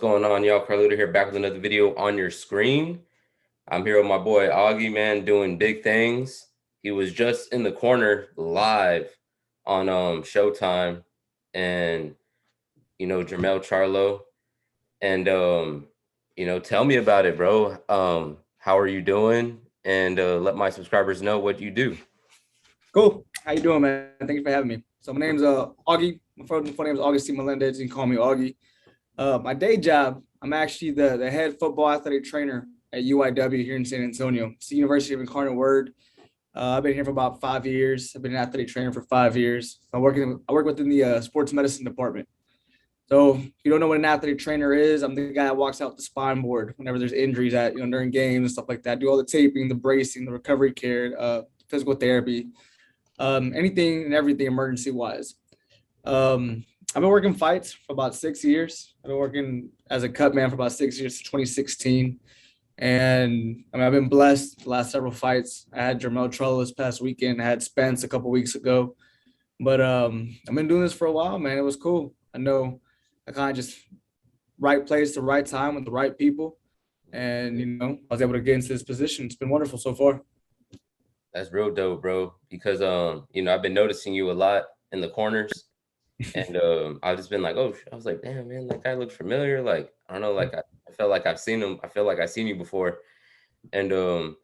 going on, y'all? Carlito here, back with another video on your screen. I'm here with my boy Augie, man, doing big things. He was just in the corner live on Showtime, and Jermell Charlo, and tell me about it, bro. How are you doing? And let my subscribers know what you do. Cool. How you doing, man? Thank you for having me. So my name's Augie. My full name is Augie Melendez. You can call me Augie. My day job, I'm actually the head football athletic trainer at UIW here in San Antonio. It's the University of Incarnate Word. I've been here for about 5 years. I've been an athletic trainer for 5 years. I work within the sports medicine department. So if you don't know what an athletic trainer is, I'm the guy that walks out the spine board whenever there's injuries during games and stuff like that. I do all the taping, the bracing, the recovery care, physical therapy, anything and everything emergency wise. I've been working fights for about 6 years. I've been working as a cut man for about 6 years, 2016. And I've been blessed the last several fights. I had Jermell Charlo this past weekend. I had Spence a couple weeks ago. But I've been doing this for a while, man. It was cool. I know I kind of just right place, the right time with the right people. And, I was able to get into this position. It's been wonderful so far. That's real dope, bro. Because, I've been noticing you a lot in the corners. And I've just been like, I was like, damn, man, that guy looks familiar. Like, I don't know, like I felt like I've seen him. I feel like I've seen you before. And so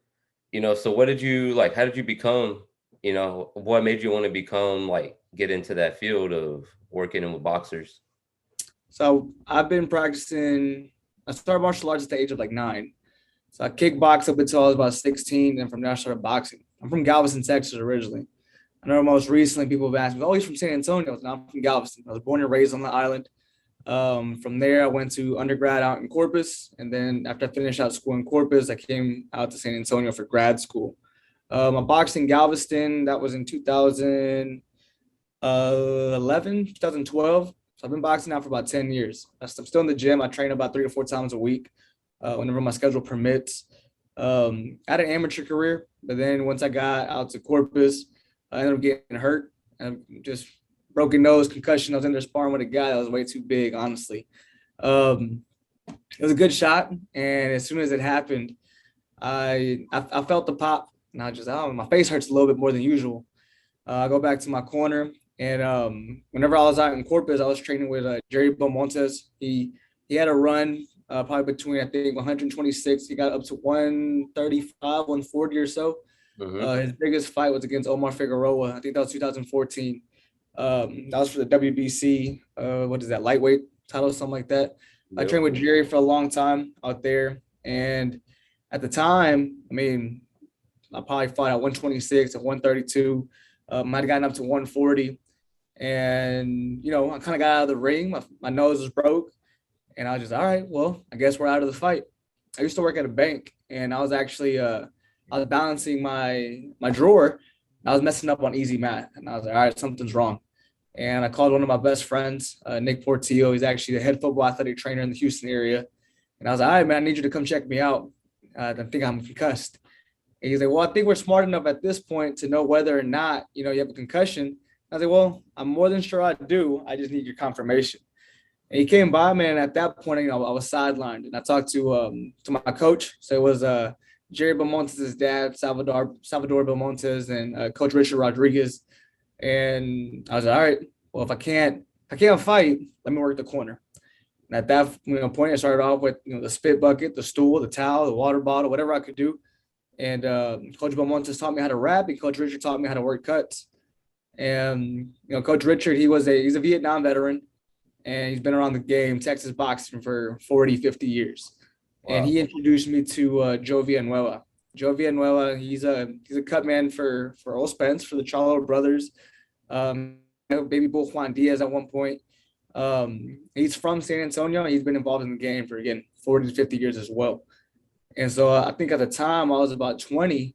what did you like? How did you become? What made you want to become get into that field of working with boxers? So I've been practicing. I started martial arts at the age of 9. So I kickboxed up until I was about 16, and from there I started boxing. I'm from Galveston, Texas originally. I know most recently people have asked me, he's from San Antonio. No, I'm from Galveston. I was born and raised on the island. From there, I went to undergrad out in Corpus. And then after I finished out school in Corpus, I came out to San Antonio for grad school. I boxed in Galveston. That was in 2011, 2012. So I've been boxing now for about 10 years. I'm still in the gym. I train about 3 to 4 times a week whenever my schedule permits. I had an amateur career, but then once I got out to Corpus, I ended up getting hurt and just broken nose, concussion. I was in there sparring with a guy that was way too big, honestly. It was a good shot. And as soon as it happened, I felt the pop. And I just, my face hurts a little bit more than usual. I go back to my corner. And whenever I was out in Corpus, I was training with Jermell Montes. He had a run probably between, I think, 126. He got up to 135, 140 or so. His biggest fight was against Omar Figueroa. I think that was 2014. That was for the WBC. What is that? Lightweight title, something like that. Yep. I trained with Jerry for a long time out there. And at the time, I probably fought at 126, at 132. Might have gotten up to 140. And, I kind of got out of the ring. My nose was broke. And I was just, all right, well, I guess we're out of the fight. I used to work at a bank. And I was actually I was balancing my drawer. I was messing up on easy mat. And I was like, all right, something's wrong. And I called one of my best friends, Nick Portillo. He's actually the head football athletic trainer in the Houston area. And I was like, all right, man, I need you to come check me out. I think I'm concussed. And he's like, well, I think we're smart enough at this point to know whether or not, you have a concussion. I was like, well, I'm more than sure I do. I just need your confirmation. And he came by, man. At that point, I was sidelined. And I talked to my coach. So it was Jerry Belmontes' dad, Salvador Belmontes, and Coach Richard Rodriguez. And I was like, all right, well, if I can't fight, let me work the corner. And at that point, I started off with the spit bucket, the stool, the towel, the water bottle, whatever I could do. And Coach Belmontes taught me how to wrap, and Coach Richard taught me how to work cuts. And Coach Richard, he's a Vietnam veteran, and he's been around the game, Texas boxing for 40, 50 years. Wow. And he introduced me to Joe Villanueva. Joe Villanueva, he's a cut man for Errol Spence, for the Charlo brothers. Baby Bull Juan Diaz at one point. He's from San Antonio. He's been involved in the game for, again, 40 to 50 years as well. And so I think at the time I was about 20,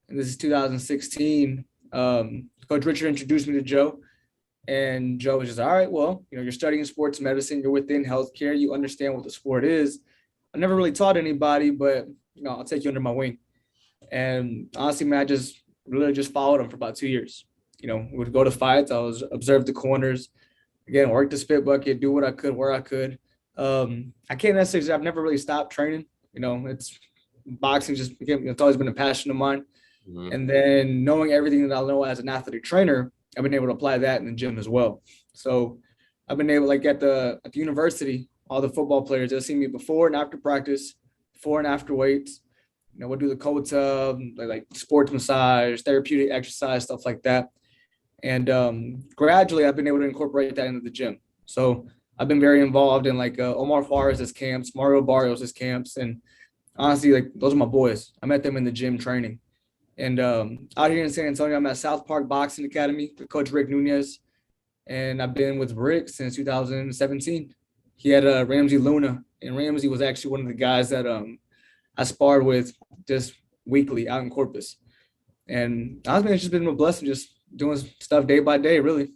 and this is 2016. Coach Richard introduced me to Joe. And Joe was just, all right, well, you're studying sports medicine. You're within healthcare. You understand what the sport is. I never really taught anybody, but, I'll take you under my wing. And honestly, man, I just really just followed him for about 2 years. We would go to fights. I was observe the corners, again, work the spit bucket, do what I could, where I could. I can't necessarily say I've never really stopped training. It's boxing just became, it's always been a passion of mine. Mhm. And then knowing everything that I know as an athletic trainer, I've been able to apply that in the gym as well. So I've been able, like at the university, all the football players, they'll see me before and after practice, before and after weights. We'll do the cold tub, like sports massage, therapeutic exercise, stuff like that. And gradually, I've been able to incorporate that into the gym. So I've been very involved in like Omar Fares' camps, Mario Barrios' camps, and honestly, like those are my boys. I met them in the gym training. And out here in San Antonio, I'm at South Park Boxing Academy with Coach Rick Nunez, and I've been with Rick since 2017. He had Ramsey Luna, and Ramsey was actually one of the guys that I sparred with just weekly out in Corpus. And honestly, it's just been a blessing, just doing stuff day by day, really.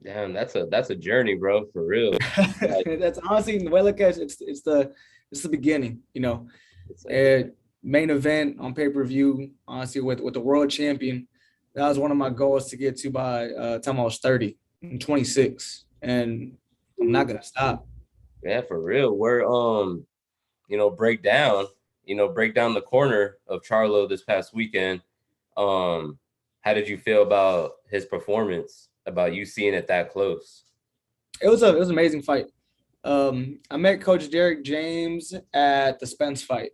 Damn, that's a journey, bro, for real. Like, That's honestly the way I look at it. It's the beginning, it's like, And main event on pay-per-view, honestly, with the world champion, that was one of my goals to get to by time I was 30 and 26. And I'm not gonna stop. yeah, for real. We're break down, break down the corner of Charlo this past weekend. How did you feel about his performance? About you seeing it that close? It was an amazing fight. I met Coach Derek James at the Spence fight.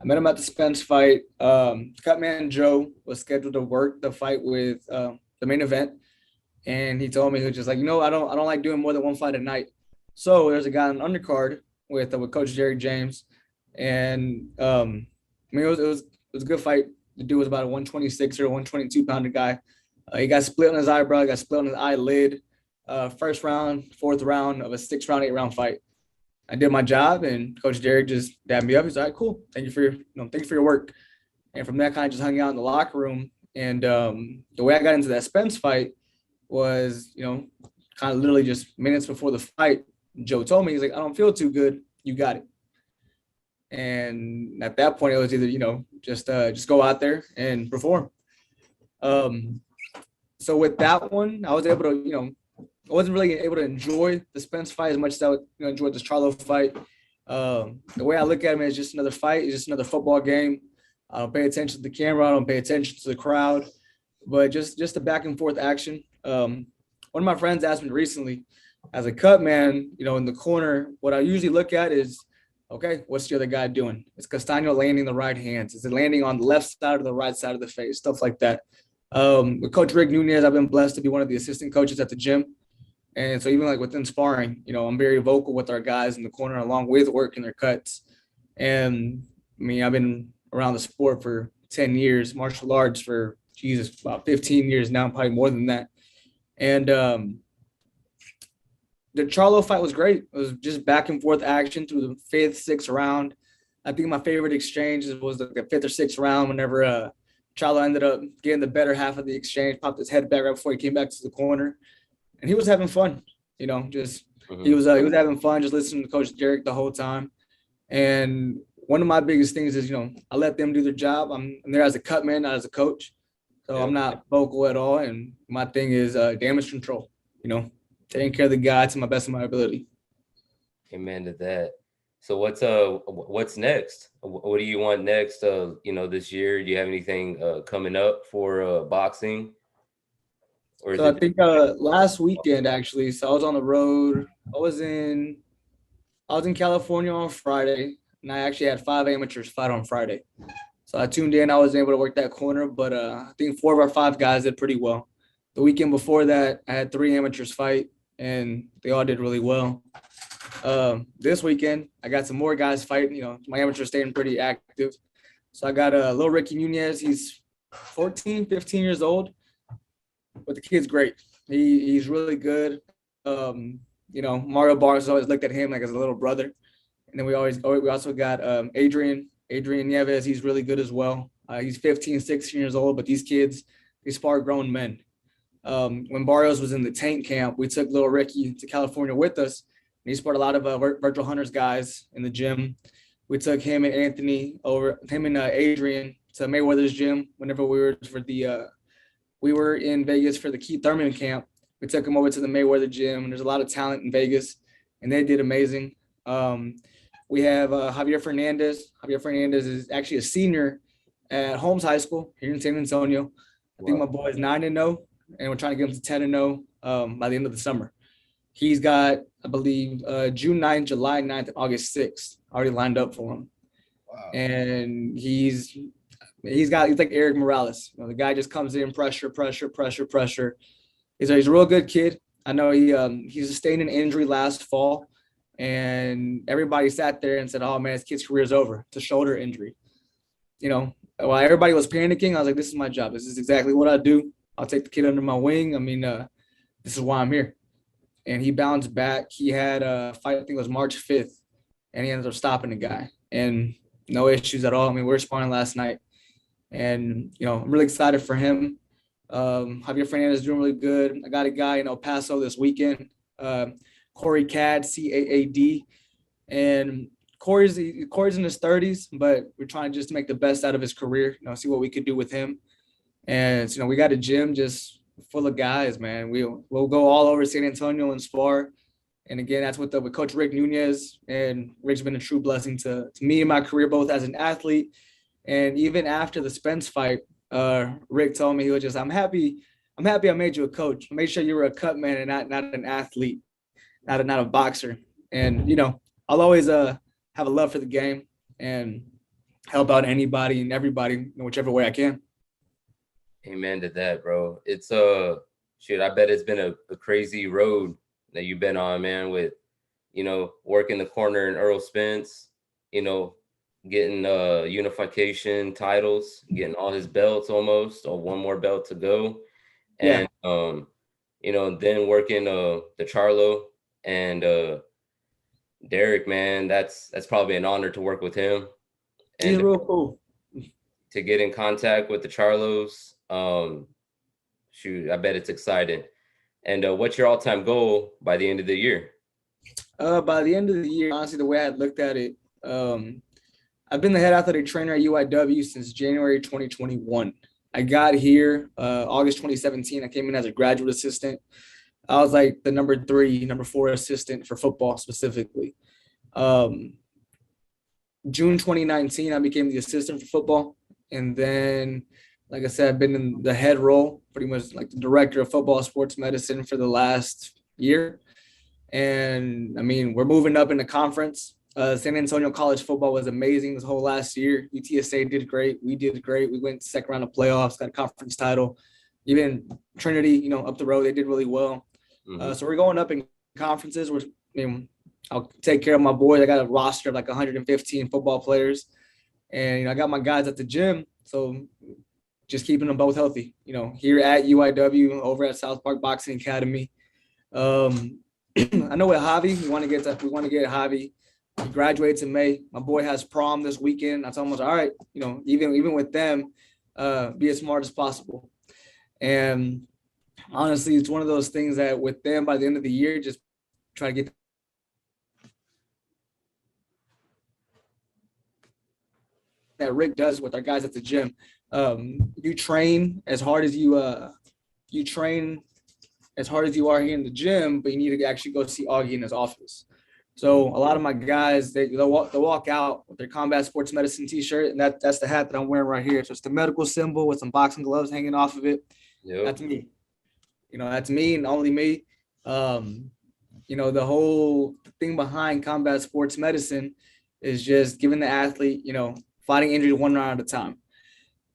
I met him at the Spence fight. Cutman Joe was scheduled to work the fight with the main event, and he told me he was just like, I don't like doing more than one fight a night. So there's a guy on the undercard with Coach Derek James, and I mean it was a good fight. The dude was about a 126 or 122 pounder guy. He got split on his eyebrow, got split on his eyelid. First round, fourth round of a 6 round, 8 round fight. I did my job, and Coach Derek just dabbed me up. He's like, "Cool, thank you for your work." And from that, kind of just hung out in the locker room. And the way I got into that Spence fight was, kind of literally just minutes before the fight. Joe told me, he's like, "I don't feel too good. You got it." And at that point, it was either just go out there and perform. Um, so with that one, I was able to I wasn't really able to enjoy the Spence fight as much as I would enjoy this Charlo fight. The way I look at him is just another fight. It's just another football game. I don't pay attention to the camera. I don't pay attention to the crowd, but just the back and forth action. One of my friends asked me recently, as a cut man, in the corner, what I usually look at is, okay, what's the other guy doing? Is Castaño landing the right hands? Is it landing on the left side or the right side of the face? Stuff like that. With Coach Rick Nunez, I've been blessed to be one of the assistant coaches at the gym. And so even like within sparring, I'm very vocal with our guys in the corner along with working their cuts. And I mean, I've been around the sport for 10 years, martial arts for about 15 years now, probably more than that. And the Charlo fight was great. It was just back and forth action through the fifth, sixth round. I think my favorite exchange was the fifth or sixth round whenever Charlo ended up getting the better half of the exchange, popped his head back right before he came back to the corner. And he was having fun, just he was having fun just listening to Coach Derek the whole time. And one of my biggest things is, I let them do their job. I'm there as a cut man, not as a coach. So I'm not vocal at all. And my thing is damage control, taking care of the guy to my best of my ability. Amen to that. So what's next? What do you want next? This year, do you have anything coming up for boxing? Or is So I it? think last weekend actually, so I was on the road. I was in California on Friday, and I actually had 5 amateurs fight on Friday. So I tuned in. I was able to work that corner, but I think 4 of our 5 guys did pretty well. The weekend before that, I had 3 amateurs fight, and they all did really well. This weekend, I got some more guys fighting. My amateurs staying pretty active. So I got little Ricky Nunez. He's 14, 15 years old, but the kid's great. He's really good. Mario Barnes always looked at him like as a little brother. And then we also got Adrian Nieves. He's really good as well. He's 15, 16 years old, but these kids, they spar grown men. When Barrios was in the tank camp, we took little Ricky to California with us. And he sparred a lot of Virtual Hunters guys in the gym. We took him and Adrian to Mayweather's gym whenever we were in Vegas for the Keith Thurman camp. We took him over to the Mayweather gym, and there's a lot of talent in Vegas, and they did amazing. We have Javier Fernandez. Javier Fernandez is actually a senior at Holmes High School here in San Antonio. I think Wow. my boy is 9-0, and we're trying to get him to 10-0 by the end of the summer. He's got, I believe, June 9th, July 9th, and August 6th already lined up for him. Wow. And he's like Eric Morales. You know, the guy just comes in, pressure. He's a real good kid. I know he sustained an injury last fall, and everybody sat there and said, "Oh man, this kid's career is over." It's a shoulder injury. You know, while everybody was panicking, I was like, "This is my job. This is exactly what I do. I'll take the kid under my wing. I mean, this is why I'm here." And he bounced back. He had a fight, I think it was March 5th, and he ended up stopping the guy, and no issues at all. I mean, we were sparring last night, and you know, I'm really excited for him. Javier Fernandez is doing really good. I got a guy in El Paso this weekend, Corey Cadd, CAAD, and Corey's in his 30s, but we're trying just to make the best out of his career. You know, see what we could do with him. And you know, we got a gym just full of guys, man. We'll go all over San Antonio and spar. And again, that's with Coach Rick Nunez. And Rick's been a true blessing to me in my career, both as an athlete and even after the Spence fight. Rick told me, he was just, I'm happy I made you a coach. I made sure you were a cut man and not an athlete, not a boxer. And you know, I'll always have a love for the game and help out anybody and everybody in whichever way I can. Amen to that, bro. It's shit, I bet it's been a crazy road that you've been on, man, with, you know, working the corner in Errol Spence, you know, getting unification titles, getting all his belts almost, or one more belt to go. And you know, then working the Charlo and Derek, man, that's probably an honor to work with him. And he's real cool. To get in contact with the Charlos, shoot, I bet it's exciting. And what's your all-time goal by the end of the year? By the end of the year, honestly, the way I had looked at it, I've been the head athletic trainer at UIW since January 2021. I got here August 2017. I came in as a graduate assistant. I was like the number 4 assistant for football specifically. June 2019, I became the assistant for football. And then, like I said, I've been in the head role, pretty much like the director of football sports medicine for the last year. And I mean, we're moving up in the conference. San Antonio college football was amazing this whole last year. UTSA did great. We did great. We went second round of playoffs, got a conference title. Even Trinity, you know, up the road, they did really well. Mm-hmm. So we're going up in conferences. I'll take care of my boys. I got a roster of like 115 football players. And, you know, I got my guys at the gym. So just keeping them both healthy, you know, here at UIW, over at South Park Boxing Academy. I know with Javi, we want to get Javi. He graduates in May. My boy has prom this weekend. I told him, all right, you know, even with them, be as smart as possible. And honestly, it's one of those things that with them by the end of the year, just try to get that Rick does with our guys at the gym. You train as hard as you are here in the gym, but you need to actually go see Augie in his office. So a lot of my guys, they'll walk out with their combat sports medicine t-shirt, and that's the hat that I'm wearing right here. So it's the medical symbol with some boxing gloves hanging off of it. Yep. That's me. You know, that's me and only me. You know, the whole thing behind combat sports medicine is just giving the athlete, you know, fighting injuries one round at a time.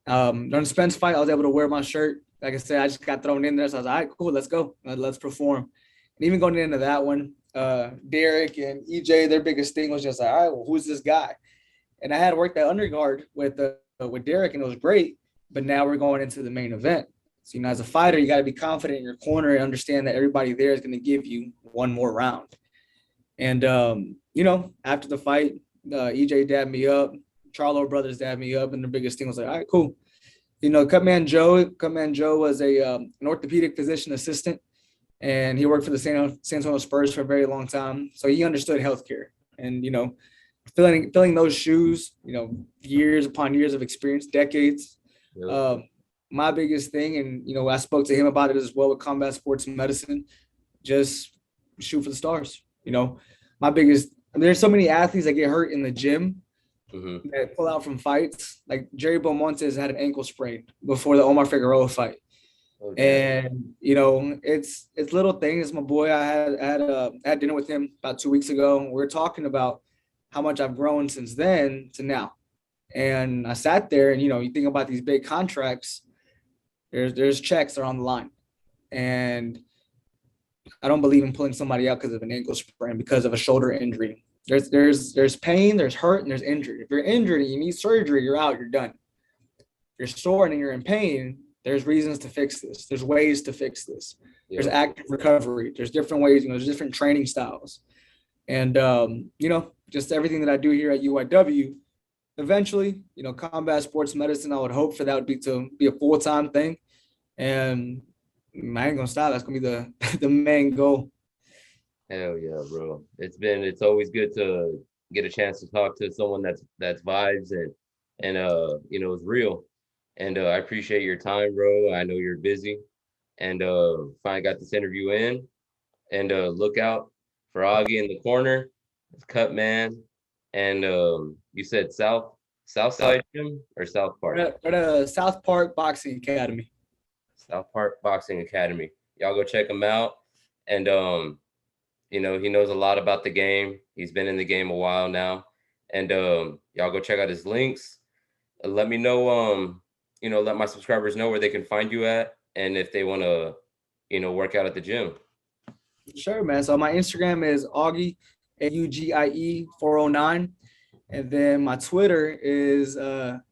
During the Spence fight, I was able to wear my shirt. Like I said, I just got thrown in there. So I was like, all right, cool, let's go. Let's perform. And even going into that one, Derek and EJ, their biggest thing was just like, all right, well, who's this guy? And I had worked that underguard with Derek, and it was great. But now we're going into the main event. So, you know, as a fighter, you got to be confident in your corner and understand that everybody there is going to give you one more round. And, you know, after the fight, EJ dabbed me up. Charlo brothers dabbed me up. And the biggest thing was like, all right, cool. You know, Cutman Joe was an orthopedic physician assistant. And he worked for the San Antonio Spurs for a very long time. So he understood healthcare. And, you know, filling those shoes, you know, years upon years of experience, decades. Yep. My biggest thing, and, you know, I spoke to him about it as well with combat sports medicine, just shoot for the stars. You know, my biggest there's so many athletes that get hurt in the gym Mm-hmm. that pull out from fights. Like Jerry Belmontes had an ankle sprain before the Omar Figueroa fight. Oh, damn. And it's little things. My boy, I had dinner with him about 2 weeks ago. We were talking about how much I've grown since then to now. And I sat there, and you think about these big contracts. There's checks that are on the line, and I don't believe in pulling somebody out because of an ankle sprain, because of a shoulder injury. There's pain, there's hurt, and there's injury. If you're injured and you need surgery, you're out, you're done. If you're sore and you're in pain, there's reasons to fix this. There's ways to fix this. Yeah. There's active recovery. There's different ways, there's different training styles. And, just everything that I do here at UIW, eventually, combat sports medicine, I would hope for that would be a full-time thing. And I ain't gonna stop. That's gonna be the main goal. Hell yeah, bro. It's always good to get a chance to talk to someone that's vibes and is real. And I appreciate your time, bro. I know you're busy. And finally got this interview in. And look out for Augie in the corner, Cut Man. And you said South Side Gym or South Park? We're at South Park Boxing Academy. South Park Boxing Academy. Y'all go check him out. And he knows a lot about the game. He's been in the game a while now. And y'all go check out his links. Let me know, let my subscribers know where they can find you at, and if they want to, work out at the gym. Sure, man. So my Instagram is Augie, AUGIE 409. And then my Twitter is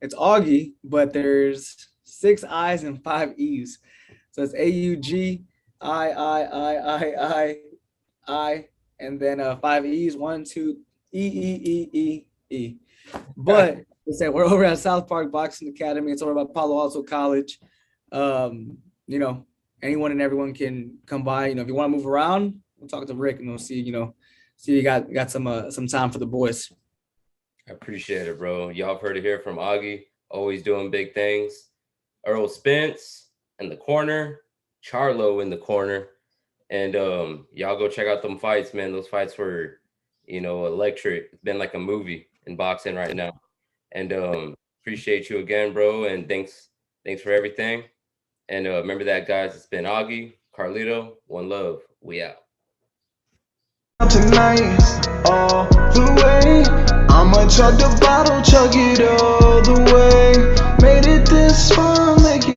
it's Augie, but there's 6 I's and 5 E's. So it's AUGIIII, and then 5 E's, 1, 2, E. But they said we're over at South Park Boxing Academy. It's over by Palo Alto College. Anyone and everyone can come by. If you want to move around, we'll talk to Rick and we'll see. See you got some time for the boys. I appreciate it, bro. Y'all have heard it here from Augie. Always doing big things. Errol Spence in the corner, Charlo in the corner, and y'all go check out them fights, man. Those fights were, electric. It's been like a movie in boxing right now. And appreciate you again, bro. And thanks for everything. And remember that, guys. It's been Augie, Carlito, one love. We out. Tonight, all the way. I'ma chug the bottle, chug it all the way. Made it this far.